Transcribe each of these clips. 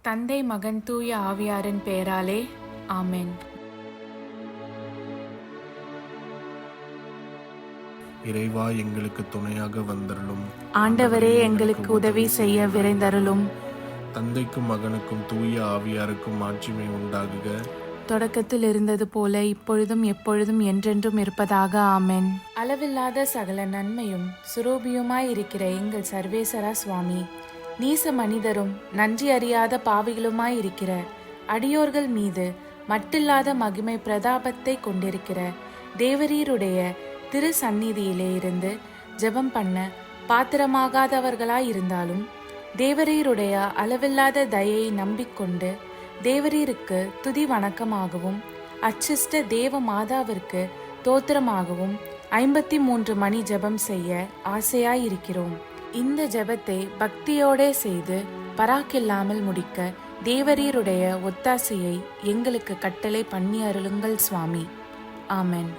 தந்தை, மகன், தூய ஆவியாரின் பெயராலே ஆமென். இறைவா, எங்களுக்கு துணையாக வந்தருளும். ஆண்டவரே, எங்களுக்கு உதவி செய்ய விரைந்தருளும். தந்தைக்கும் மகனுக்கும் தூய ஆவியாருக்கும் ஆட்சிமை உண்டாகுக. தொடக்கத்தில் இருந்தது போல இப்பொழுதும் எப்பொழுதும் என்றென்றும் இருப்பதாக ஆமென். அளவில்லாத சகல நன்மையும் சுரூபியுமாயிருக்கிற எங்கள் சர்வேசரா சுவாமி, நீச மனிதரும் நன்றி அறியாத பாவிகளுமாயிருக்கிற அடியோர்கள் மீது மட்டில்லாத மகிமை பிரதாபத்தை கொண்டிருக்கிற தேவரீருடைய திரு சந்நிதியிலே இருந்து ஜெபம் பண்ண பாத்திரமாகாதவர்களாயிருந்தாலும் தேவரீருடைய அளவில்லாத தயையை நம்பிக்கொண்டு தேவரீருக்கு துதி வணக்கமாகவும் அச்சிஷ்ட தேவ மாதாவிற்கு தோத்திரமாகவும் 53 மணி ஜெபம் செய்ய ஆசையாயிருக்கிறோம். இந்த ஜெபத்தை பக்தியோடே செய்து பராக்கில்லாமல் முடிக்க தேவரீருடைய ஒத்தாசையை எங்களுக்கு கட்டளை பண்ணி அருளுங்கள் சுவாமி. ஆமென்.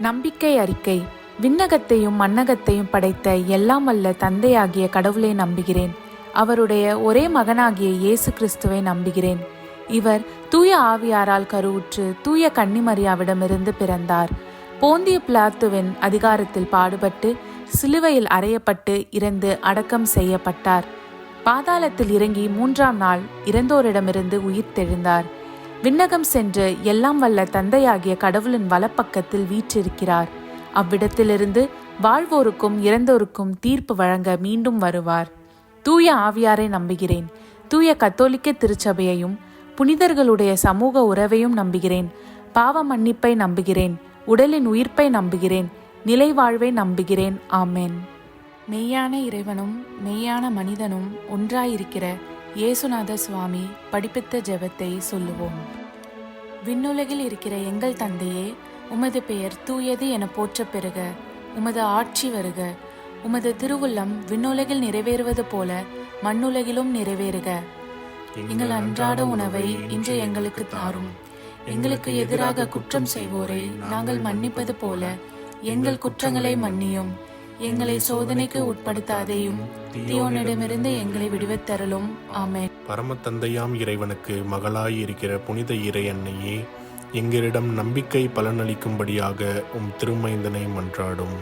நம்பிக்கை அறிக்கை. விண்ணகத்தையும் மண்ணகத்தையும் படைத்த எல்லாம் வல்ல தந்தையாகிய கடவுளை நம்புகிறேன். அவருடைய ஒரே மகனாகிய இயேசு கிறிஸ்துவை நம்புகிறேன். இவர் தூய ஆவியாரால் கருவுற்று தூய கன்னிமரியாவிடமிருந்து பிறந்தார். போந்திய பிலாத்துவின் அதிகாரத்தில் பாடுபட்டு சிலுவையில் அறையப்பட்டு இறந்து அடக்கம் செய்யப்பட்டார். பாதாளத்தில் இறங்கி 3ஆம் நாள் இறந்தோரிடமிருந்து உயிர்த்தெழுந்தார். விண்ணகம் சென்று எல்லாம் வல்ல தந்தையாகிய கடவுளின் வலப்பக்கத்தில் வீற்றிருக்கிறார். அவ்விடத்திலிருந்து வாழ்வோருக்கும் இறந்தோருக்கும் தீர்ப்பு வழங்க மீண்டும் வருவார். தூய ஆவியாரை நம்புகிறேன். தூய கத்தோலிக்க திருச்சபையையும் புனிதர்களுடைய சமூக உறவையும் நம்புகிறேன். பாவ மன்னிப்பை நம்புகிறேன். உடலின் உயிர்ப்பை நம்புகிறேன். நிலை வாழ்வை நம்புகிறேன். ஆமென். மெய்யான இறைவனும் மெய்யான மனிதனும் ஒன்றாயிருக்கிற இயேசுநாத சுவாமி படிப்பித்த ஜெபத்தை சொல்லுவோம். விண்ணுலகில் இருக்கிற எங்கள் தந்தையே, உமது பெயர் தூயது என போற்ற பெறுக. உமது ஆட்சி வருக. உமது திருவுள்ளம் விண்ணுலகில் நிறைவேறுவது போல மண்ணுலகிலும் நிறைவேறுக. எங்கள் அன்றாட உணவை இன்று எங்களுக்கு தாரும். எங்களுக்கு எதிராக குற்றம் செய்வோரை நாங்கள் மன்னிப்பது போல எங்கள் குற்றங்களை மன்னியும். எங்களை சோதனைக்கு உட்படுத்தாதேயும், தீயோனிடமிருந்து எங்களை விடுவித்தருளும். ஆமென். பரம தந்தையாம் இறைவனுக்கு மகளாய் இருக்கிற புனித இறை அன்னையே, எங்களிடம் நம்பிக்கை பலனளிக்கும்படியாக உம் திருமைந்தனை மன்றாடும்.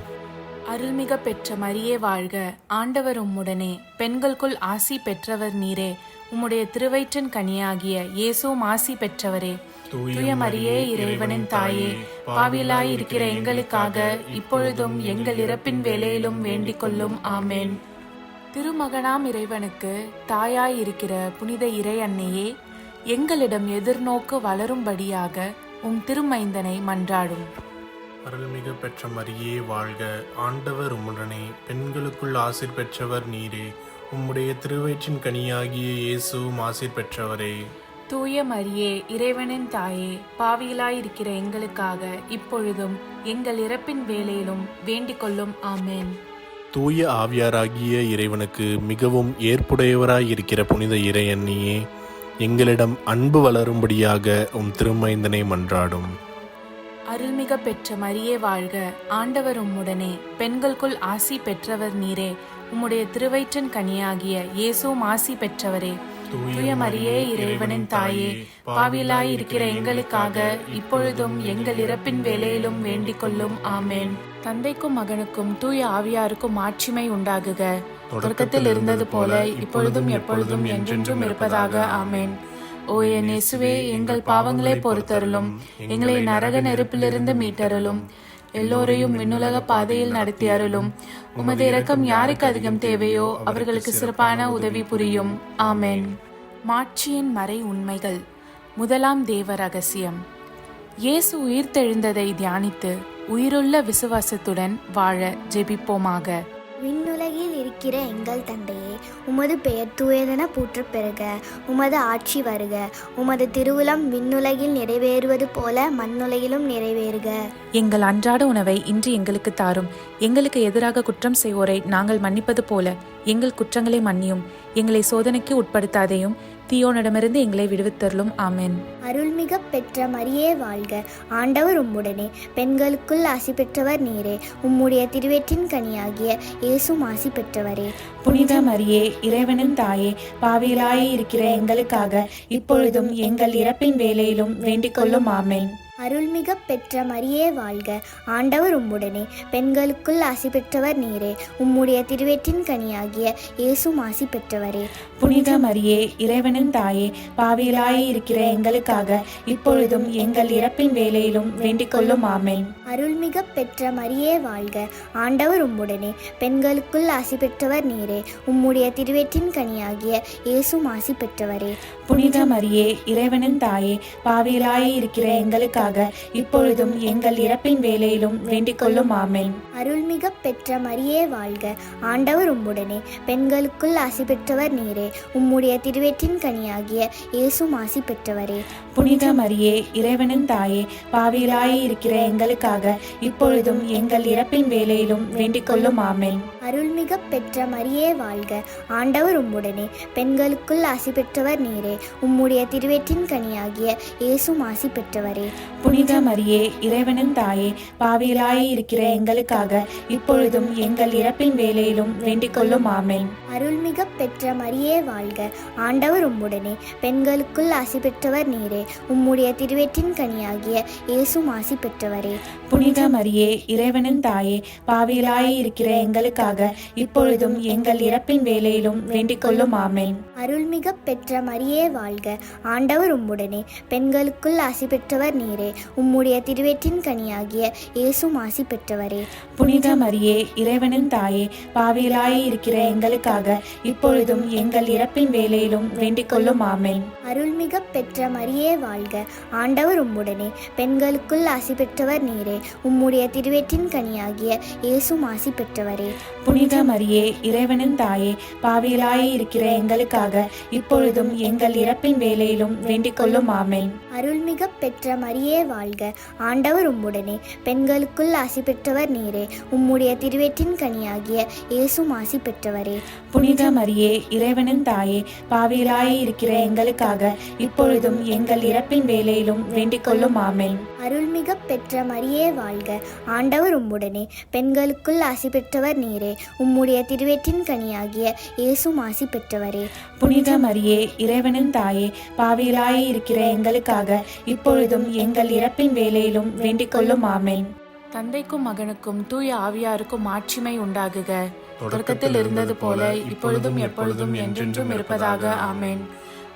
அருள்மிக பெற்ற மரியே வாழ்க. ஆண்டவர் உம்முடனே, பெண்களுக்குள் ஆசி பெற்றவர் நீரே. உம்முடைய திருவயிற்றின் கனியாகிய இயேசுவும் ஆசி பெற்றவரே. தூய மரியே, இறைவனின் தாயே, பாவியலாய் இருக்கிற எங்களுக்காக இப்பொழுதும் எங்கள் இறப்பின் வேளையிலும் வேண்டிக் கொள்ளும். ஆமென். திருமகனாம் இறைவனுக்கு தாயாய் இருக்கிற புனித இறை அன்னையே, எங்களிடம் எதிர்நோக்கு வளரும்படியாக உம் திருமைந்தனை மன்றாடும். அருள்மிகு பெற்ற மரியே வாழ்க. ஆண்டவர் உம்முடனே, பெண்களுக்குள் ஆசீர் பெற்றவர் நீரே. உம்முடைய திருவயிற்றின் கனியாகிய இயேசுவும் ஆசீர் பெற்றவரே. தூய மரியே, இறைவனின் தாயே, பாவியலாயிருக்கிற எங்களுக்காக இப்பொழுதும் எங்கள் இறப்பின் வேளையிலும் வேண்டிக் கொள்ளும். ஆமென். தூய ஆவியாராகிய இறைவனுக்கு மிகவும் ஏற்புடையவராயிருக்கிற புனித இறை அன்னையே, எங்களிடம் அன்பு வளரும்படியாக உம் திருமைந்தனை மன்றாடும். அருள்மிக பெற்ற மரியே வாழ்க. ஆண்டவர் உம்முடனே, பெண்களுக்குள் ஆசி பெற்றவர் நீரே. உம்முடைய திருவயிற்றின் கனியாகிய இயேசுவும் ஆசி பெற்றவரே. தூய மரியே, இறைவனின் தாயே, பாவியலாய் இருக்கிற எங்களுக்காக இப்பொழுதும் எங்கள் இறப்பின் வேளையிலும் வேண்டிக் கொள்ளும். ஆமென். தந்தைக்கும் மகனுக்கும் தூய ஆவியாருக்கும் ஆட்சிமை உண்டாகுக. தொடக்கத்தில் இருந்தது போல இப்பொழுதும் எப்பொழுதும் என்றென்றும் இருப்பதாக. ஆமென். ஓ என் இயேசுவே, எங்கள் பாவங்களை பொறுத்தருளும். எங்களை நரக நெருப்பிலிருந்து மீட்டருளும். எல்லோரையும் விண்ணுலக பாதையில் நடத்தி அருளும். உமது இரக்கம் யாருக்கு அதிகம் தேவையோ அவர்களுக்கு சிறப்பான உதவி புரியும். ஆமென். மாட்சியின் மறை உண்மைகள். முதலாம் தேவ ரகசியம். இயேசு உயிர்த்தெழுந்ததை தியானித்து உயிருள்ள விசுவாசத்துடன் வாழ ஜெபிப்போமாக. விண்ணுலகில் இருக்கிற எங்கள் தந்தையே, உமது பெயர் தூயதென போற்ற பெறுக. உமது ஆட்சி வருக. உமது திருவுளம் விண்ணுலகில் நிறைவேறுவது போல மண்ணுலகிலும் நிறைவேறுக. எங்கள் அன்றாட உணவை இன்று எங்களுக்கு தாரும். எங்களுக்கு எதிராக குற்றம் செய்வோரை நாங்கள் மன்னிப்பது போல எங்கள் குற்றங்களை மன்னியும். எங்களை சோதனைக்கு உட்படுத்தாதேயும், தீயோனிடமிருந்து எங்களை விடுவித்தருளும். ஆமென். அருள்மிக பெற்ற மரியே வாழ்க, ஆண்டவர் உம்முடனே, பெண்களுக்குள் ஆசி பெற்றவர் நீரே. உம்முடைய திருவேற்றின் கனியாகிய இயேசுவும் ஆசி பெற்றவரே. புனித மரியே, இறைவனின் தாயே, பாவிகளாய் இருக்கிற எங்களுக்காக இப்பொழுதும் எங்கள் இறப்பின் வேளையிலும் வேண்டிக் கொள்ளும். ஆமென். அருள்மிக பெற்ற மரியே வாழ்க, ஆண்டவர் உம்முடனே, பெண்களுக்குள் ஆசி பெற்றவர் நீரே. உம்முடைய திருவேற்றின் கனியாகிய இயேசுவும் ஆசி பெற்றவரே. புனித மரியே, இறைவனின் தாயே, பாவிகளாய் இருக்கிற எங்களுக்காக இப்பொழுதும் எங்கள் இறப்பின் வேளையிலும் வேண்டிக் கொள்ளும். ஆமென். அருள்மிக பெற்ற மரியே வாழ்க, ஆண்டவர் உம்முடனே, பெண்களுக்குள் ஆசி பெற்றவர் நீரே. உம்முடைய திருவேற்றின் கனியாகிய இயேசுவும் ஆசி பெற்றவரே. புனித மரியே, இறைவனின் தாயே, பாவிகளாய் இருக்கிற எங்களுக்காக இப்பொழுதும் எங்கள் இறப்பின் வேளையிலும் வேண்டிக் கொள்ளும். ஆமென். அருள்மிக பெற்ற மரியே வாழ்க, ஆண்டவர் உம்முடனே, பெண்களுக்குள் ஆசி பெற்றவர் நீரே. உம்முடைய திருவேற்றின் கனியாகிய இயேசுவும் ஆசி பெற்றவரே. புனித மரியே, இறைவனின் தாயே, பாவிகளாய் இருக்கிற எங்களுக்காக இப்பொழுதும் எங்கள் இறப்பின் வேளையிலும் வேண்டிக் கொள்ளும். ஆமென். அருள்மிக பெற்ற மரியே வாழ்க, ஆண்டவர் உம்முடனே, பெண்களுக்குள் ஆசி பெற்றவர் நீரே. உம்முடைய திருவேற்றின் கனியாகிய இயேசுவும் ஆசி பெற்றவரே. புனித மரியே, இறைவனின் தாயே, பாவிகளாய் இருக்கிற எங்களுக்காக இப்பொழுதும் எங்கள் இறப்பின் வேளையிலும் வேண்டிக் கொள்ளும். ஆமென். அருள்மிக பெற்ற மரியே வாழ்க, ஆண்டவர் உம்முடனே, பெண்களுக்குள் ஆசி பெற்றவர் நீரே. உம்முடைய திருவேற்றின் கனியாகிய இயேசுவும் ஆசி பெற்றவரே. புனித மரியே, இறைவனின் தாயே, பாவிகளாய் இருக்கிற எங்களுக்காக இப்பொழுதும் எங்கள் இறப்பின் வேளையிலும் வேண்டிக் கொள்ளும். ஆமென். அருள்மிக பெற்ற மரியே வாழ்க, ஆண்டவர் உம்முடனே, பெண்களுக்குள் ஆசி பெற்றவர் நீரே. உம்முடைய திருவேற்றின் கனியாகிய இயேசுவும் ஆசி பெற்றவரே. புனித மரியே, இறைவனின் தாயே, பாவிகளாய் இருக்கிற எங்களுக்காக இப்பொழுதும் எங்கள் இறப்பின் வேளையிலும் வேண்டிக் கொள்ளும். ஆமென். அருள்மிக பெற்ற மரியே வாழ்க, ஆண்டவர் உம்முடனே, பெண்களுக்குள் ஆசி பெற்றவர் நீரே. உம்முடைய திருவேற்றின் கனியாகிய இயேசுவும் ஆசி பெற்றவரே. புனித மரியே, இறைவனின் தாயே, பாவிகளாய் இருக்கிற எங்களுக்காக இப்பொழுதும் எங்கள் இறப்பின் வேளையிலும் வேண்டிக் கொள்ளும். ஆமென். அருள்மிக பெற்ற மரியே வாழ்க, ஆண்டவர் உம்முடனே, பெண்களுக்குள் ஆசி பெற்றவர் நீரே. உம்முடைய திருவேற்றின் கனியாகிய இயேசுவும் ஆசி பெற்றவரே. புனித மரியே, இறைவனின் தாயே, பாவிகளாய் இருக்கிற எங்களுக்காக இப்பொழுதும் எங்கள் இறப்பின் வேளையிலும் வேண்டிக் கொள்ளும். ஆமென். அருள்மிக பெற்ற மரியே வாழ்க, ஆண்டவர் உம்முடனே, பெண்களுக்குள் ஆசி பெற்றவர் நீரே. உம்முடைய திருவேற்றின் கனியாகிய இயேசுவும் ஆசி பெற்றவரே. புனித மரியே, இறைவனின் தாயே, பாவிகளாய் இருக்கிற எங்களுக்காக இப்பொழுதும் எங்கள் இறப்பின் வேளையிலும் வேண்டிக் கொள்ளும். ஆமென். தந்தைக்கும் மகனுக்கும் தூய ஆவியாருக்கும் ஆட்சிமை உண்டாகுக. தொடக்கத்தில் இருந்தது போல இப்பொழுதும் எப்பொழுதும் என்றென்றும் இருப்பதாக. ஆமென்.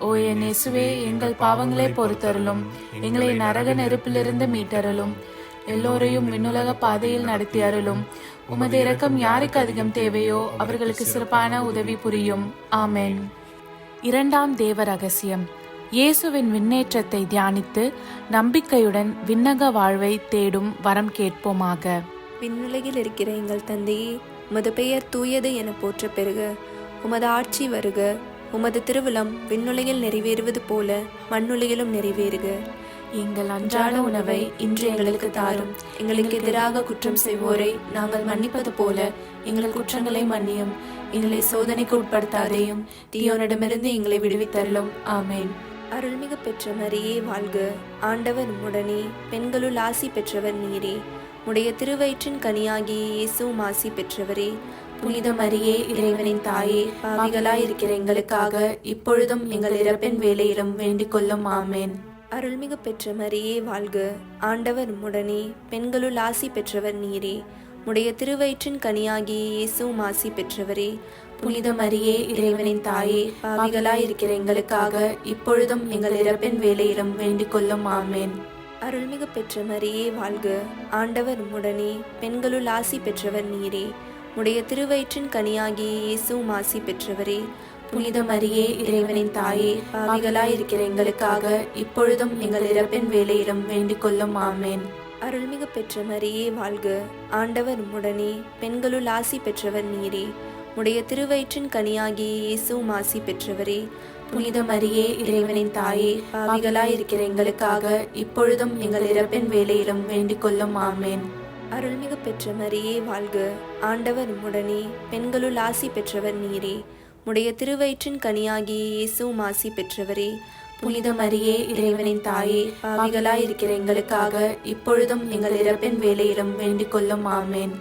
ஓ என் இயேசுவே, எங்கள் பாவங்களை பொறுத்தருளும், எங்களை நரக நெருப்பிலிருந்து மீட்டருளும், எல்லோரையும் விண்ணுலக பாதையில் நடத்தி அருளும். உமது இரக்கம் யாருக்கு அதிகம் தேவையோ அவர்களுக்கு சிறப்பான உதவி புரியும். ஆமென். இரண்டாம் தேவ ரகசியம். இயேசுவின் விண்ணேற்றத்தை தியானித்து நம்பிக்கையுடன் விண்ணக வாழ்வை தேடும் வரம் கேட்போமாக. விண்ணுலகில் இருக்கிற எங்கள் தந்தையே, உமது பெயர் தூயது என போற்ற பெறுக. உமது ஆட்சி வருக. உமது திருவிழம் விண்ணுலகில் நிறைவேறுவது போல மண்ணுலகிலும் நிறைவேறுக. எங்கள் அன்றாட உணவை இன்று எங்களுக்கு தாரும். எங்களுக்கு எதிராக குற்றம் செய்வோரை நாங்கள் மன்னிப்பது போல எங்கள் குற்றங்களை மன்னியும். எங்களை சோதனைக்கு உட்படுத்தாதேயும், தீயோனிடமிருந்து எங்களை விடுவித்தருளும். ஆமென். அருள்மிகு பெற்ற மரியே வாழ்க, ஆண்டவர் உம்முடனே, பெண்களுள் ஆசி பெற்றவர் நீரே. உடைய திருவயிற்றின் கனியாகிய இயேசுவும் ஆசி பெற்றவரே. புனித மரியே, இறைவனின் தாயே, பாவிகளாய் இருக்கிற எங்களுக்காக இப்பொழுதும் எங்கள் இறப்பின் வேளையிலும் வேண்டிக் கொள்ளும். ஆமென். அருள்மிகு பெற்ற மரியே வாழ்க, ஆண்டவர் உம்முடனே, பெண்களுள் ஆசி பெற்றவர் நீரே. உடைய திருவயிற்றின் கனியாகிய இயேசுவும் ஆசி பெற்றவரே. புனித மரியே, இறைவனின் தாயே, பாவிகளாய் இருக்கிற எங்களுக்காக இப்பொழுதும் எங்கள் இறப்பின் வேளையிலும் வேண்டிக் கொள்ளும். ஆமென். அருள்மிகு பெற்ற மரியே வாழ்க, ஆண்டவர் உம்முடனே, பெண்களுள் ஆசி பெற்றவர் நீரே. உடைய திருவயிற்றின் கனியாகிய இயேசுவும் ஆசி பெற்றவரே. புனித மரியே, இறைவனின் தாயே, பாவிகளாய் இருக்கிற எங்களுக்காக இப்பொழுதும் எங்கள் இறப்பின் வேளையிலும் வேண்டிக் கொள்ளும். ஆமென். அருள்மிகு பெற்ற மரியே வாழ்க, ஆண்டவர் உம்முடனே, பெண்களுள் ஆசி பெற்றவர் நீரே. உடைய திருவயிற்றின் கனியாகிய இயேசுவும் ஆசி பெற்றவரே. புனித மரியே, இறைவனின் தாயே, பாவிகளாயிருக்கிற எங்களுக்காக இப்பொழுதும் எங்கள் இறப்பின் வேளையிலும் வேண்டிக் கொள்ளும். ஆமேன். அருள்மிகு பெற்ற மரியே வாழ்க. ஆண்டவர் உம்முடனே, பெண்களுள் ஆசி பெற்றவர் நீரே. உடைய திருவயிற்றின் கனியாகிய இயேசுவும் ஆசி பெற்றவரே. புனித மரியே, இறைவனின் தாயே, பாவிகளாயிருக்கிற எங்களுக்காக இப்பொழுதும் எங்கள் இறப்பின் வேளையிலும் வேண்டிக் கொள்ளும். ஆமேன்.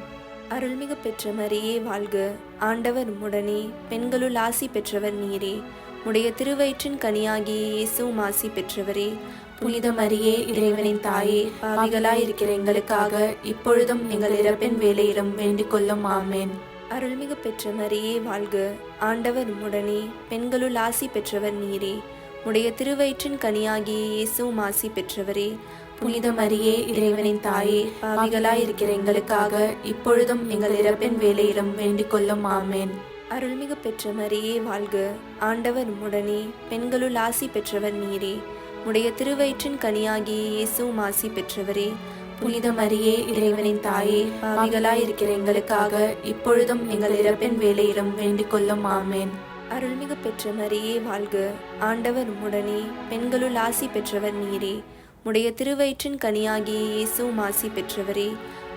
அருள்மிகு பெற்ற மரியே வாழ்க. ஆண்டவர் உம்முடனே, பெண்களுள் ஆசி பெற்றவர் நீரே. உடைய திருவயிற்றின் கனியாகிய இயேசுவும் ஆசி பெற்றவரே. புனித மரியே, இறைவனின் தாயே, பாவிகளாயிருக்கிற எங்களுக்காக இப்பொழுதும் எங்கள் இறப்பின் வேளையிலும் வேண்டிக் கொள்ளும். ஆமேன். அருள்மிகு பெற்ற மரியே வாழ்க. ஆண்டவர் உம்முடனே, பெண்களுள் ஆசி பெற்றவர் நீரே. உடைய திருவயிற்றின் கனியாகிய இயேசுவும் ஆசி பெற்றவரே. புனித மரியே, இறைவனின் தாயே, பாவிகளாயிருக்கிற எங்களுக்காக இப்பொழுதும் எங்கள் இறப்பின் வேளையிலும் வேண்டிக் கொள்ளும். ஆமேன். அருள்மிகு பெற்ற மரியே வாழ்க. ஆண்டவர் உம்முடனே, பெண்களுள் ஆசி பெற்றவர் நீரே. உடைய திருவயிற்றின் கனியாகிய இயேசுவும் ஆசி பெற்றவரே. புனித மரியே, இறைவனின் தாயே, பாவிகளாயிருக்கிற எங்களுக்காக இப்பொழுதும் எங்கள் இறப்பின் வேளையிலும் வேண்டிக் கொள்ளும். ஆமேன். அருள்மிகு பெற்ற மரியே வாழ்க. ஆண்டவர் உம்முடனே, பெண்களுள் ஆசி பெற்றவர் நீரே. உடைய திருவயிற்றின் கனியாகிய இயேசுவும் ஆசி பெற்றவரே.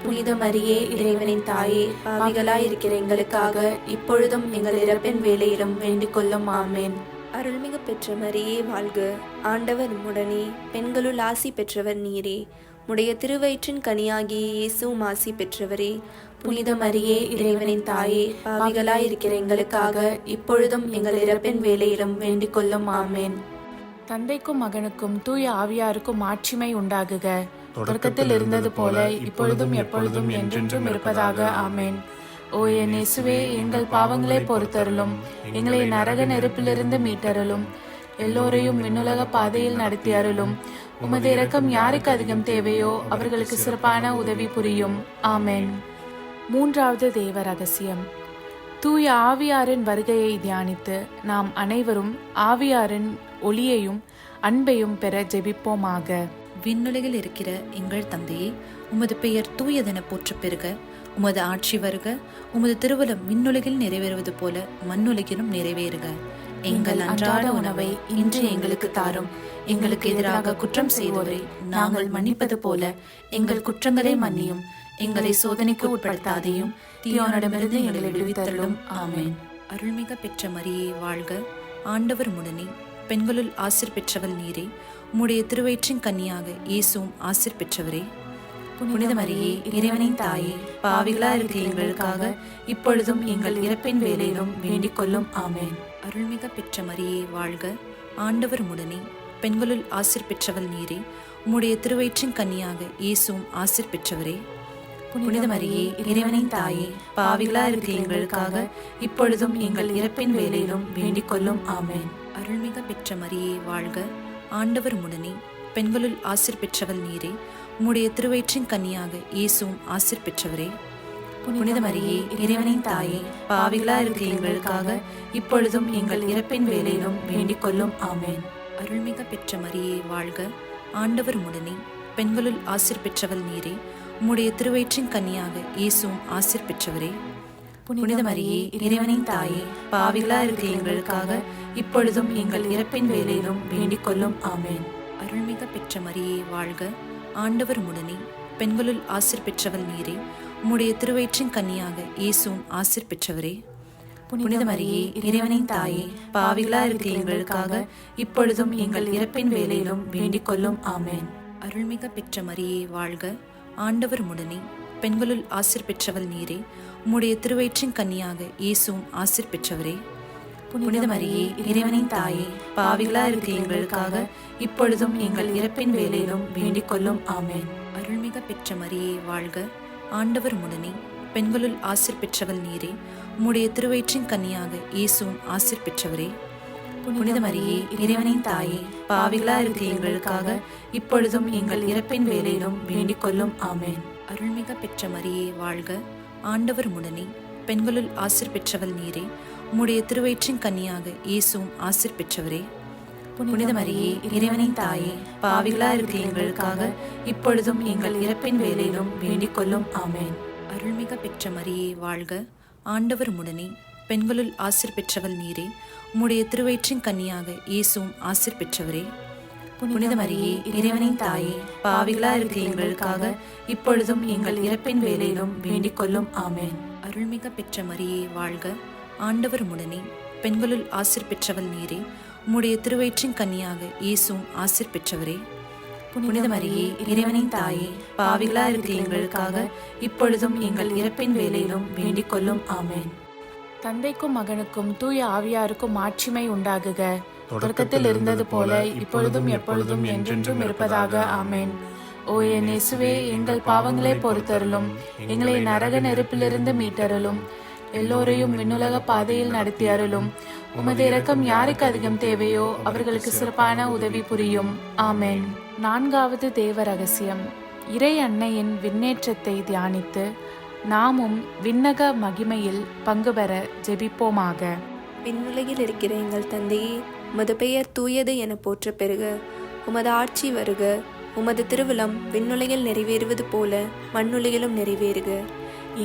புனித மரியே, இறைவனின் தாயே, பாவிகளாயிருக்கிற எங்களுக்காக இப்பொழுதும் எங்கள் இறப்பின் வேளையிலும் வேண்டிக் கொள்ளும். ஆமேன். அருள்மிகு பெற்ற மரியே வாழ்க. ஆண்டவர் உம்முடனே, பெண்களுள் ஆசி பெற்றவர் நீரே. உடைய திருவயிற்றின் கனியாகிய இயேசுவும் ஆசி பெற்றவரே. புனித மரியே, இறைவனின் தாயே, பாவிகளாயிருக்கிற எங்களுக்காக இப்பொழுதும் எங்கள் இறப்பின் வேளையிலும் வேண்டிக் கொள்ளும். ஆமேன். தந்தைக்கும் மகனுக்கும் தூய ஆவியாருக்கும் மாட்சிமை உண்டாகுக. தொடக்கத்தில் இருந்தது போல இப்பொழுதும் எப்பொழுதும் என்றென்றும் இருப்பதாக. ஆமேன். ஓ என் இயேசுவே, எங்கள் பாவங்களை பொறுத்தருளும். எங்களை நரக நெருப்பிலிருந்து மீட்டருளும். எல்லோரையும் விண்ணுலக பாதையில் நடத்தி அருளும். உமது இரக்கம் யாருக்கு அதிகம் தேவையோ அவர்களுக்கு சிறப்பான உதவி புரியும். ஆமேன். மூன்றாவது தேவ ரகசியம். தூய ஆவியாரின் வருகையை தியானித்து நாம் அனைவரும் ஆவியாரின் ஒளியையும் அன்பையும் பெற ஜெபிப்போமாக. விண்ணுலகில் இருக்கிற எங்கள் தந்தையே, உமது பெயர் தூயதென போற்றப் பெறுக. உமது ஆட்சி வருக. உமது திருவுளம் விண்ணுலகில் நிறைவேறுவது போல மண்ணுலகிலும் நிறைவேறுக. எங்கள் அன்றாட உணவை இன்று எங்களுக்கு தாரும். எங்களுக்கு எதிராக குற்றம் செய்வோரை நாங்கள் மன்னிப்பது போல எங்கள் குற்றங்களை மன்னியும். எங்களை சோதனைக்கு உட்படுத்தாதையும் தீயோனிடமிருந்து எங்களை விடுவித்தருளும். ஆமேன். அருள்மிக பெற்ற மரியே வாழ்க. ஆண்டவர் உம்முடனே, பெண்களுள் ஆசீர் பெற்றவள் நீரே. உம்முடைய திருவயிற்றின் கன்னியாக இயேசுவும் ஆசீர் பெற்றவரே. புனித மரியே, இறைவனின் தாயே, பாவிகளா இருக்கிற எங்களுக்காக இப்பொழுதும் எங்கள் இறப்பின் வேளையிலும் வேண்டிக் கொள்ளும். ஆமேன். அருள்மிக பெற்ற மரியே வாழ்க. ஆண்டவர் உம்முடனே, பெண்களுள் ஆசீர் பெற்றவள் நீரே. உம்முடைய திருவயிற்றின் கன்னியாக இயேசுவும் ஆசீர் பெற்றவரே. புனித மரியே, இறைவனின் தாயே, பாவிகளா இருக்கிற எங்களுக்காக இப்பொழுதும் எங்கள் இறப்பின் வேளையிலும் வேண்டிக் கொள்ளும். ஆமேன். அருள்மிக பெற்ற மரியே வாழ்க. ஆண்டவர் உம்முடனே, பெண்களுள் ஆசீர் பெற்றவள் நீரே. உம்முடைய திருவயிற்றின் கன்னியாக இயேசுவும் ஆசீர் பெற்றவரே. புனித மரியே, இறைவனின் தாயே, பாவிகளா இருக்கிற எங்களுக்காக இப்பொழுதும் எங்கள் இறப்பின் வேளையிலும் வேண்டிக் கொள்ளும். ஆமேன். அருள்மிக பெற்ற மரியே வாழ்க. ஆண்டவர் உம்முடனே, பெண்களுள் ஆசீர் பெற்றவள் நீரே. உம்முடைய திருவயிற்றின் கன்னியாக இயேசுவும் ஆசீர் பெற்றவரே. புனித மரியே, இறைவனின் தாயே, பாவிகளா இருக்கிற எங்களுக்காக இப்பொழுதும் எங்கள் இறப்பின் வேளையிலும் வேண்டிக் கொள்ளும். ஆமேன். அருள்மிக பெற்ற மரியே வாழ்க. ஆண்டவர் உம்முடனே, பெண்களுள் ஆசீர் பெற்றவள் நீரே. உம்முடைய திருவயிற்றின் கன்னியாக இயேசுவும் ஆசீர் பெற்றவரே. புனித மரியே, இறைவனின் தாயே, பாவிகளா இருக்கிற எங்களுக்காக இப்பொழுதும் எங்கள் இறப்பின் வேளையிலும் வேண்டிக் கொள்ளும். ஆமேன். அருள்மிக பெற்ற மரியே வாழ்க. ஆண்டவர் உம்முடனே, பெண்களுள் ஆசீர் பெற்றவள் நீரே. உம்முடைய திருவயிற்றின் கன்னியாக இயேசுவும் ஆசீர் பெற்றவரே. புனித மரியே, இறைவனின் தாயே, பாவிகளா இருக்கிற எங்களுக்காக இப்பொழுதும் எங்கள் இறப்பின் வேளையிலும் வேண்டிக் கொள்ளும். ஆமேன். அருள்மிக பெற்ற மரியே வாழ்க. ஆண்டவர் உம்முடனே, பெண்களுள் ஆசீர் பெற்றவள் நீரே. உம்முடைய திருவயிற்றின் கன்னியாக இயேசுவும் ஆசீர் பெற்றவரே. புனித மரியே, இறைவனின் தாயே, பாவிகளா இருக்கிற எங்களுக்காக இப்பொழுதும் எங்கள் இறப்பின் வேளையிலும் வேண்டிக் கொள்ளும். ஆமேன். அருள்மிக பெற்ற மரியே வாழ்க. ஆண்டவர் உம்முடனே, பெண்களுள் ஆசீர் பெற்றவள் நீரே. உம்முடைய திருவயிற்றின் கன்னியாக இயேசுவும் ஆசீர் பெற்றவரே. புனித மரியே, இறைவனின் தாயே, பாவிகளா இருக்கிற எங்களுக்காக இப்பொழுதும் எங்கள் இறப்பின் வேளையிலும் வேண்டிக் கொள்ளும். ஆமேன். அருள்மிக பெற்ற மரியே வாழ்க. ஆண்டவர் உம்முடனே, பெண்களுள் ஆசீர் பெற்றவள் நீரே. உம்முடைய திருவயிற்றின் கன்னியாக இயேசுவும் ஆசீர் பெற்றவரே. புனித மரியே, இறைவனின் தாயே, பாவிகளா இருக்கிற எங்களுக்காக இப்பொழுதும் எங்கள் இறப்பின் வேளையிலும் வேண்டிக் கொள்ளும். ஆமென். அருள்மிக பெற்ற மரியே வாழ்க. ஆண்டவர் உம்முடனே. பெண்களுள் ஆசீர் பெற்றவள் நீரே. உம்முடைய திருவயிற்றின் கன்னியாக இயேசுவும் ஆசீர் பெற்றவரே. புனித மரியே, இறைவனின் தாயே, பாவிகளா இருக்கிற எங்களுக்காக இப்பொழுதும் எங்கள் இறப்பின் வேளையிலும் வேண்டிக் கொள்ளும். ஆமென். தந்தைக்கும் மகனுக்கும் தூய ஆவியாருக்கும் மாட்சிமை உண்டாகுக. தொடக்கத்தில் இருந்தது போல இப்பொழுதும் எப்பொழுதும் என்றென்றும் இருப்பதாக. ஆமென். ஓ என் இயேசுவே, எங்கள் பாவங்களை பொறுத்தருளும், எங்களை நரக நெருப்பிலிருந்து மீட்டருளும், எல்லோரையும் விண்ணுலக பாதையில் நடத்தி அருளும். உமது இரக்கம் யாருக்கு அதிகம் தேவையோ அவர்களுக்கு சிறப்பான உதவி புரியும். ஆமென். நான்காவது தேவ ரகசியம். இறை அன்னையின் விண்ணேற்றத்தை தியானித்து நாமும் விண்ணக மகிமையில் பங்கு பெற ஜெபிப்போமாக. விண்ணுலகில் இருக்கிற எங்கள் தந்தையே, உமது பெயர் தூயது என போற்ற பெறுக. உமது ஆட்சி வருக. உமது திருவிழம் விண்ணுலகில் நிறைவேறுவது போல மண்ணுலகிலும் நிறைவேறுக.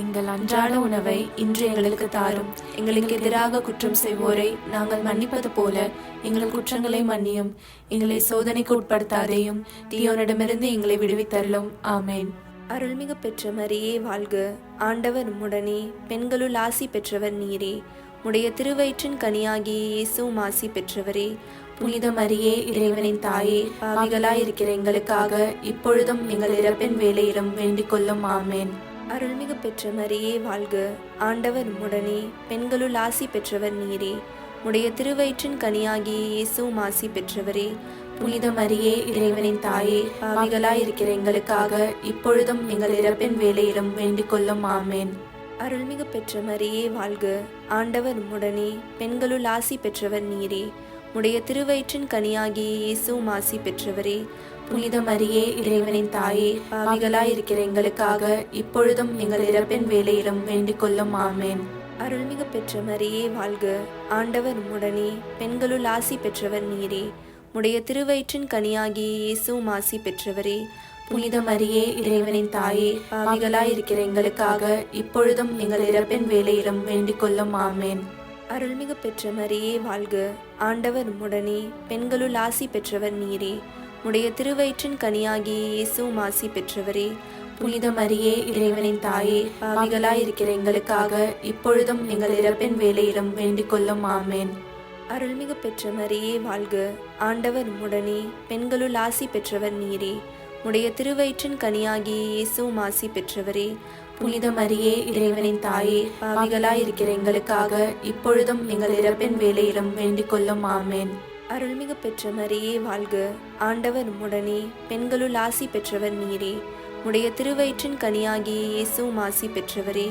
எங்கள் அன்றாட உணவை இன்று எங்களுக்கு தாரும். எங்களுக்கு எதிராக குற்றம் செய்வோரை நாங்கள் மன்னிப்பது போல எங்கள் குற்றங்களை மன்னியும். எங்களை சோதனைக்கு உட்படுத்தாதேயும், தீயோனிடமிருந்து எங்களை விடுவித்தருளும். ஆமென். அருள்மிகு பெற்ற மரியே வாழ்க. ஆண்டவர் உம்முடனே. பெண்களுள் ஆசி பெற்றவர் நீரே. உடைய திருவயிற்றின் கனியாகிய இயேசுவும் ஆசி பெற்றவரே. புனித மரியே, இறைவனின் தாயே, பாவிகளாய் இருக்கிற எங்களுக்காக இப்பொழுதும் எங்கள் இறப்பின் வேளையிலும் வேண்டிக் கொள்ளும். ஆமென். அருள்மிகு பெற்ற மரியே வாழ்க. ஆண்டவர் உம்முடனே. பெண்களுள் ஆசி பெற்றவர் நீரே. உடைய திருவயிற்றின் கனியாகிய இயேசுவும் ஆசி பெற்றவரே. புனித மரியே, இறைவனின் தாயே, பாவிகளாய் இருக்கிற எங்களுக்காக இப்பொழுதும் எங்கள் இறப்பின் வேளையிலும் வேண்டிக் கொள்ளும். ஆமென். அருள்மிகு பெற்ற மரியே வாழ்க. ஆண்டவர் உம்முடனே. பெண்களுள் ஆசி பெற்றவர் நீரே. உடைய திருவயிற்றின் கனியாகிய இயேசுவும் ஆசி பெற்றவரே. புனித மரியே, இறைவனின் தாயே, பாவிகளாய் இருக்கிற எங்களுக்காக இப்பொழுதும் எங்கள் இறப்பின் வேளையிலும் வேண்டிக் கொள்ளும். ஆமென். அருள்மிகு பெற்ற மரியே வாழ்க. ஆண்டவர் உம்முடனே. பெண்களுள் ஆசி பெற்றவர் நீரே. உடைய திருவயிற்றின் கனியாகிய இயேசுவும் ஆசி பெற்றவரே. புனித மரியே, இறைவனின் தாயே, பாவிகளாய் இருக்கிற எங்களுக்காக இப்பொழுதும் எங்கள் இறப்பின் வேளையிலும் வேண்டிக் கொள்ளும். ஆமென். அருள்மிகு பெற்ற மரியே வாழ்க. ஆண்டவர் உம்முடனே. பெண்களுள் ஆசி பெற்றவர் நீரே. உடைய திருவயிற்றின் கனியாகிய இயேசுவும் ஆசி பெற்றவரே. புனித மரியே, இறைவனின் தாயே, பாவிகளாய் இருக்கிற எங்களுக்காக இப்பொழுதும் எங்கள் இறப்பின் வேளையிலும் வேண்டிக் கொள்ளும். ஆமென். அருள்மிகு பெற்ற மரியே வாழ்க. ஆண்டவர் உம்முடனே. பெண்களுள் ஆசி பெற்றவர் நீரே. உடைய திருவயிற்றின் கனியாகிய இயேசுவும் ஆசி பெற்றவரே. புனித மரியே, இறைவனின் தாயே, பாவிகளாய் இருக்கிற எங்களுக்காக இப்பொழுதும் எங்கள் இறப்பின் வேளையிலும் வேண்டிக் கொள்ளும். ஆமென். அருள்மிகு பெற்ற மரியே வாழ்க. ஆண்டவர் உம்முடனே. பெண்களுள் ஆசி பெற்றவர் நீரே. உடைய திருவயிற்றின் கனியாகிய இயேசுவும் ஆசி பெற்றவரே.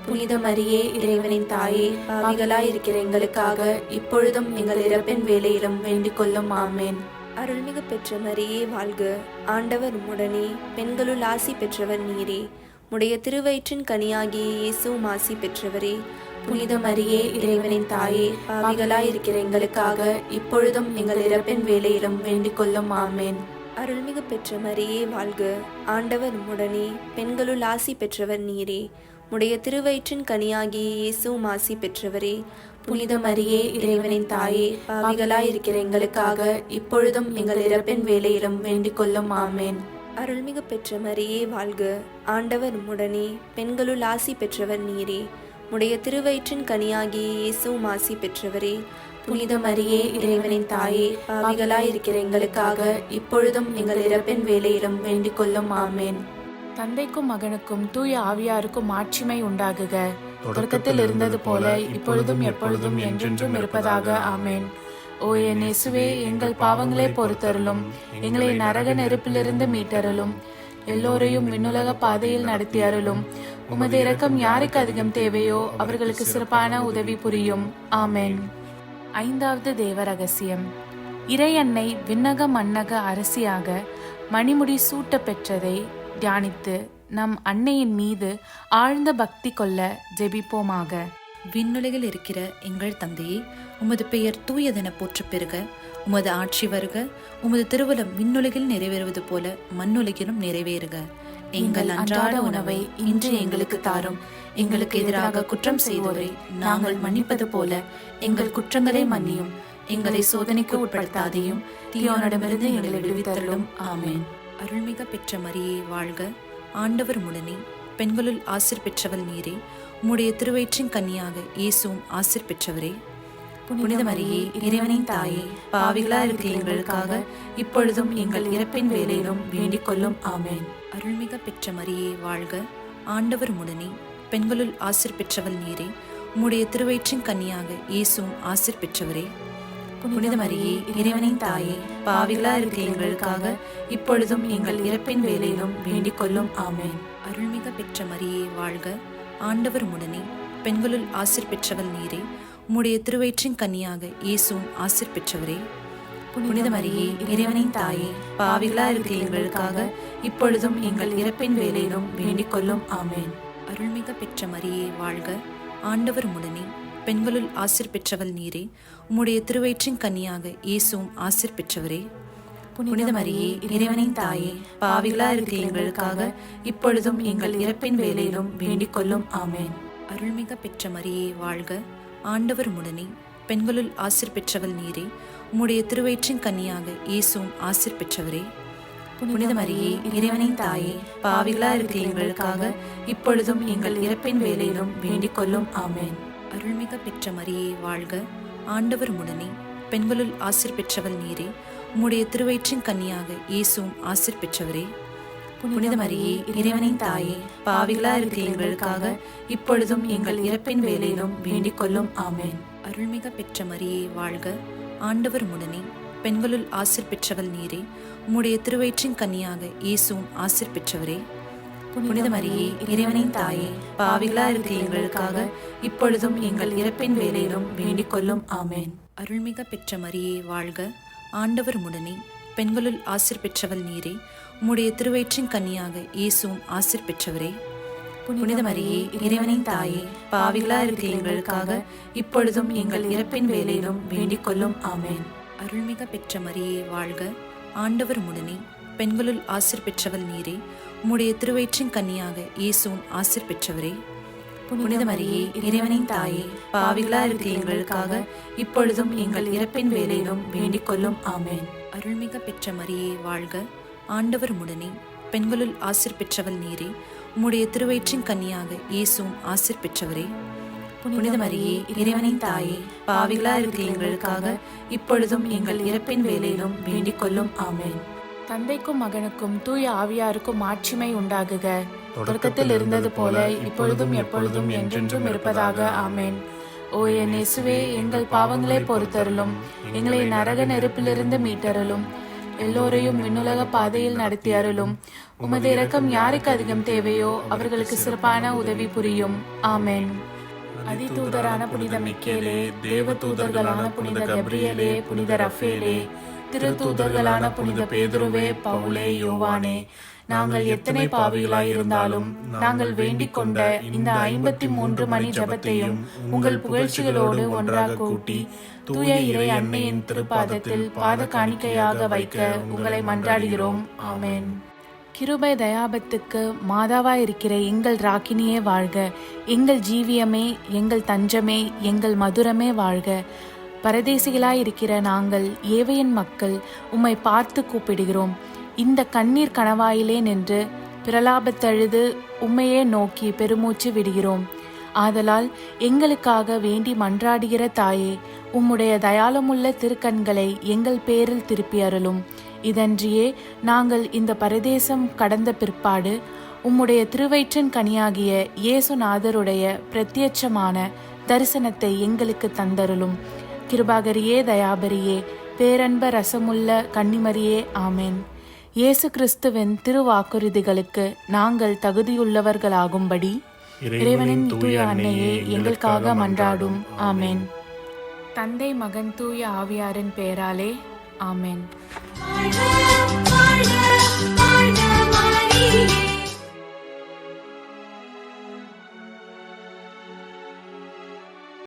புனித மரியே, இறைவனின் தாயே, பாவிகளாய் இருக்கிற எங்களுக்காக இப்பொழுதும் எங்கள் இறப்பின் வேளையிலும் வேண்டிக் கொள்ளும். ஆமென். அருள்மிகு பெற்ற மரியே வாழ்க. ஆண்டவர் உம்முடனே. பெண்களுள் ஆசி பெற்றவர் நீரே. உடைய திருவயிற்றின் கனியாகிய இயேசுவும் ஆசி பெற்றவரே. புனித மரியே, இறைவனின் தாயே, பாவிகளாய் இருக்கிற எங்களுக்காக இப்பொழுதும் எங்கள் இறப்பின் வேளையிலும் வேண்டிக் கொள்ளும். ஆமென். அருள்மிகு பெற்ற மரியே வாழ்க. ஆண்டவர் உம்முடனே. பெண்களுள் ஆசி பெற்றவர் நீரே. உடைய திருவயிற்றின் கனியாகிய இயேசுவும் ஆசி பெற்றவரே. புனித மரியே, இறைவனின் தாயே, பாவிகளாய் இருக்கிற எங்களுக்காக இப்பொழுதும் எங்கள் இறப்பின் வேளையிலும் வேண்டிக் கொள்ளும். ஆமென். அருள்மிகு பெற்ற மரியே வாழ்க. ஆண்டவர் உம்முடனே. பெண்களுள் ஆசி பெற்றவர் நீரே. உடைய திருவயிற்றின் கனியாகிய இயேசுவும் ஆசி பெற்றவரே. புனித மரியே, இறைவனின் தாயே, பாவிகளாய் இருக்கிற எங்களுக்காக இப்பொழுதும் எங்கள் இறப்பின் வேளையிலும் வேண்டிக் கொள்ளும். ஆமென். தந்தைக்கும் மகனுக்கும் தூய ஆவியாருக்கும் மாட்சிமை உண்டாகுக. தொடக்கத்தில் இருந்தது போல இப்பொழுதும் எப்பொழுதும் என்றென்றும் இருப்பதாக. ஆமென். ஓ என் இயேசுவே, எங்கள் பாவங்களை பொறுத்தருளும், எங்களை நரக நெருப்பிலிருந்து மீட்டருளும், எல்லோரையும் விண்ணுலக பாதையில் நடத்தி அருளும். உமது இரக்கம் யாருக்கு அதிகம் தேவையோ அவர்களுக்கு சிறப்பான உதவி புரியும். ஆமென். ஐந்தாவது தேவ ரகசியம். இறை அன்னை விண்ணக மன்னக அரசியாக மணிமுடி சூட்ட பெற்றதை தியானித்து நம் அன்னையின் மீது ஆழ்ந்த பக்தி கொள்ள ஜெபிப்போமாக. விண்ணுலகில் இருக்கிற எங்கள் தந்தையே, உமது பெயர் தூயதென போற்ற பெறுக. உமது ஆட்சி வருக. உமது திருவுளம் விண்ணுலகில் நிறைவேறுவது போல மண்ணுலகிலும் நிறைவேறுக. எங்கள் அன்றாட உணவை இன்று எங்களுக்கு தாரும். எங்களுக்கு எதிராக குற்றம் செய்வோரை நாங்கள் மன்னிப்பது போல எங்கள் குற்றங்களை மன்னியும். எங்களை சோதனைக்கு உட்படுத்தாதையும் தீயோனிடமிருந்து எங்களை விடுவித்தருளும். ஆமென். அருள்மிக பெற்ற மரியே வாழ்க, ஆண்டவர் உடனே, பெண்களுள் ஆசீர் பெற்றவள் நீரே. உம்முடைய திருவயிற்றின் கன்னியாக இயேசுவும் ஆசீர் பெற்றவரே. புனித மரியே, இறைவனின் தாயே, பாவிகளா இருக்கிற எங்களுக்காக இப்பொழுதும் எங்கள் இறப்பின் வேளையிலும் வேண்டிக் கொள்ளும். ஆமென். அருள்மிக பெற்ற மரியே வாழ்க, ஆண்டவர் உடனே, பெண்களுள் ஆசீர் பெற்றவள் நீரே. உம்முடைய திருவயிற்றின் கன்னியாக இயேசுவும் ஆசீர் பெற்றவரே. புனித மரியே, இறைவனின் தாயே, பாவிகளா இருக்கிற எங்களுக்காக இப்பொழுதும் எங்கள் இறப்பின் வேளையிலும் வேண்டிக் கொள்ளும். ஆமென். அருள்மிக பெற்ற மரியே வாழ்க, ஆண்டவர் உடனே, பெண்களுள் ஆசீர் பெற்றவள் நீரே. உம்முடைய திருவயிற்றின் கன்னியாக இயேசுவும் ஆசீர் பெற்றவரே. புனித மரியே, இறைவனின் தாயே, பாவிகளா இருக்கிற எங்களுக்காக இப்பொழுதும் எங்கள் இறப்பின் வேளையிலும் வேண்டிக் கொள்ளும். ஆமென். அருள்மிக பெற்ற மரியே வாழ்க, ஆண்டவர் உடனே, பெண்களுள் ஆசீர் பெற்றவள் நீரே. உம்முடைய திருவயிற்றின் கன்னியாக இயேசுவும் ஆசீர் பெற்றவரே. புனித மரியே, இறைவனின் தாயே, பாவிகளா இருக்கிற எங்களுக்காக இப்பொழுதும் எங்கள் இறப்பின் வேளையிலும் வேண்டிக் கொள்ளும். ஆமென். அருள்மிக பெற்ற மரியே வாழ்க, ஆண்டவர் உடனே, பெண்களுள் ஆசீர் பெற்றவள் நீரே. உம்முடைய திருவயிற்றின் கன்னியாக இயேசுவும் ஆசீர் பெற்றவரே. புனித மரியே, இறைவனின் தாயே, பாவிகளா இருக்கிற எங்களுக்காக இப்பொழுதும் எங்கள் இறப்பின் வேளையிலும் வேண்டிக் கொள்ளும். ஆமென். அருள்மிக பெற்ற மரியே வாழ்க, ஆண்டவர் உடனே, பெண்களுள் ஆசீர் பெற்றவள் நீரே. உம்முடைய திருவயிற்றின் கன்னியாக இயேசுவும் ஆசீர் பெற்றவரே. புனித மரியே, இறைவனின் தாயே, பாவிகளா இருக்கிற எங்களுக்காக இப்பொழுதும் எங்கள் இறப்பின் வேளையிலும் வேண்டிக் கொள்ளும். ஆமென். அருள்மிக பெற்ற மரியே வாழ்க, ஆண்டவர் உடனே, பெண்களுள் ஆசீர் பெற்றவள் நீரே. உம்முடைய திருவயிற்றின் கன்னியாக இயேசுவும் ஆசீர் பெற்றவரே. புனித மரியே, இறைவனின் தாயே, பாவிகளா இருக்கிற எங்களுக்காக இப்பொழுதும் எங்கள் இறப்பின் வேளையிலும் வேண்டிக் கொள்ளும். ஆமென். அருள்மிக பெற்ற மரியே வாழ்க, ஆண்டவர் உடனே, பெண்களுள் ஆசீர் பெற்றவள் நீரே. உம்முடைய திருவயிற்றின் கன்னியாக இயேசுவும் ஆசீர் பெற்றவரே. புனித மரியே, இறைவனின் தாயே, பாவிகளா இருக்கிற எங்களுக்காக இப்பொழுதும் எங்கள் இறப்பின் வேளையிலும் வேண்டிக் கொள்ளும். ஆமென். அருள்மிக பெற்ற மரியே வாழ்க, ஆண்டவர் உடனே, பெண்களுள் ஆசீர் பெற்றவள் நீரே. உம்முடைய திருவயிற்றின் கன்னியாக இயேசுவும் ஆசீர் பெற்றவரே. புனித மரியே, இறைவனின் தாயே, பாவிகளா இருக்கிற எங்களுக்காக இப்பொழுதும் எங்கள் இறப்பின் வேளையிலும் வேண்டிக் கொள்ளும். ஆமென். அருள்மிக பெற்ற மரியே வாழ்க, ஆண்டவர் உடனே, பெண்களுள் ஆசீர் பெற்றவள் நீரே. உம்முடைய திருவயிற்றின் கன்னியாக இயேசுவும் ஆசீர் பெற்றவரே. புனித மரியே, இறைவனின் தாயே, பாவிகளா இருக்கிற எங்களுக்காக இப்பொழுதும் எங்கள் இறப்பின் வேளையிலும் வேண்டிக் கொள்ளும். ஆமென். தந்தைக்கும் மகனுக்கும் தூய ஆவியாருக்கும் ஆட்சிமை உண்டாகுக. தொடக்கத்தில் இருந்தது போல இப்பொழுதும் எப்பொழுதும் என்றென்றும் இருப்பதாக. ஆமென். ஓ என் இயேசுவே, எங்கள் பாவங்களை பொறுத்தருளும். எங்களை நரக நெருப்பிலிருந்து மீட்டருளும். எல்லோரையும் விண்ணுலக பாதையில் நடத்தி அருளும். உமது இரக்கம் யாருக்கு அதிகம் தேவையோ அவர்களுக்கு சிறப்பான உதவி புரியும். ஆமென். அதிதூதரான புனித மிக்கேலே, தேவ தூதர்களான புனித கப்ரியேலே, புனித ரஃபேலே, திருத்தூதர்களான புனித பேதுருவே, பவுலே, யோவானே, நாங்கள் எத்தனை பாவிகளாய் இருந்தாலும் நாங்கள் வேண்டிக் கொண்ட இந்த 53 மணி ஜபத்தையும் உங்கள் புகழ்ச்சிகளோடு ஒன்றாக கூட்டி தூய இறை அன்னையின் திருப்பாதத்தில் பாத காணிக்கையாக வைக்க உங்களை மன்றாடுகிறோம். ஆமென். கிருபை தயாபத்துக்கு மாதாவாயிருக்கிற எங்கள் ராக்கினியே வாழ்க. எங்கள் ஜீவியமே, எங்கள் தஞ்சமே, எங்கள் மதுரமே வாழ்க. பரதேசிகளாயிருக்கிற நாங்கள் ஏவையின் மக்கள் உம்மை பார்த்து கூப்பிடுகிறோம். இந்த கண்ணீர் கணவாயிலே நின்று பிரலாபத்தழுது உம்மையே நோக்கி பெருமூச்சு விடுகிறோம். ஆதலால் எங்களுக்காக வேண்டி மன்றாடுகிற தாயே, உம்முடைய தயாளமுள்ள திருக்கண்களை எங்கள் பேரில் திருப்பி அருளும். இதன்றியே நாங்கள் இந்த பரதேசம் கடந்த பிற்பாடு உம்முடைய திருவயிற்றின் கனியாகிய இயேசுநாதருடைய பிரத்யட்சமான தரிசனத்தை எங்களுக்கு தந்தருளும். கிருபாகரியே, தயாபரியே, பேரன்ப ரசமுள்ள கன்னிமரியே, ஆமென். இயேசு கிறிஸ்துவின் திருவாக்குறுதிகளுக்கு நாங்கள் தகுதியுள்ளவர்களாகும்படி இறைவனின் தூய அன்னையே எங்களுக்காக மன்றாடும். ஆமென். தந்தை, மகன், தூய ஆவியாரின் பெயராலே. ஆமென்.